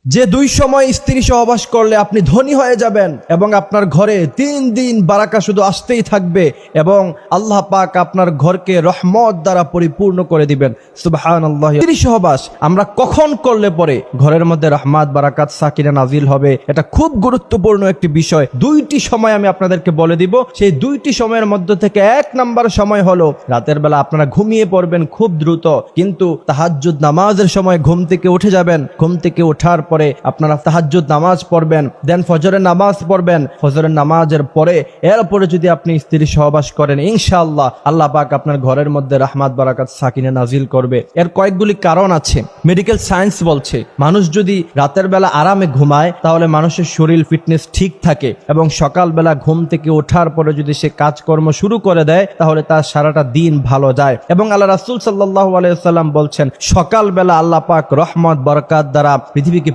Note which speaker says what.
Speaker 1: যে দুই সময় স্ত্রী সহবাস করলে আপনি ধনী হয়ে যাবেন এবং আপনার ঘরে 3 দিন বারাকা শুধু আসতেই থাকবে এবং আল্লাহ পাক আপনার ঘরকে রহমত দ্বারা পরিপূর্ণ করে দিবেন। সুবহানাল্লাহ। স্ত্রী সহবাস আমরা কখন করলে পরে ঘরের মধ্যে রহমত বারাকাত সাকিনা নাজিল হবে, এটা খুব গুরুত্বপূর্ণ একটি বিষয়। 2টি সময় আমি আপনাদেরকে বলে দিব। সেই 2টি সময়ের মধ্যে থেকে 1 নাম্বার সময় হলো রাতের বেলা আপনারা ঘুমিয়ে পড়বেন খুব দ্রুত, কিন্তু তাহাজ্জুদ নামাজের সময় ঘুম থেকে উঠে যাবেন। ঘুম থেকে ওঠার পরে আপনারা তাহাজ্জুদ নামাজ পড়বেন, দেন ফজরের নামাজ পড়বেন। ফজরের নামাজের পরে এরপরে যদি আপনি স্ত্রী সহবাস করেন, ইনশাআল্লাহ আল্লাহ পাক আপনার ঘরের মধ্যে রহমত বারাকাত সাকিনা নাজিল করবে। এর কয়েকগুলি কারণ আছে। মেডিকেল সায়েন্স বলছে মানুষ যদি রাতের বেলা আরামে ঘুমায় তাহলে মানুষের শরীর ফিটনেস ঠিক থাকে এবং সকালবেলা ঘুম থেকে ওঠার পরে যদি সে কাজকর্ম শুরু করে দেয় তাহলে তার সারাটা দিন ভালো যায়। এবং আল্লাহ রাসূল সাল্লাল্লাহু আলাইহি ওয়াসাল্লাম বলছেন সকালবেলা আল্লাহ পাক রহমত বরকত দ্বারা পৃথিবীকে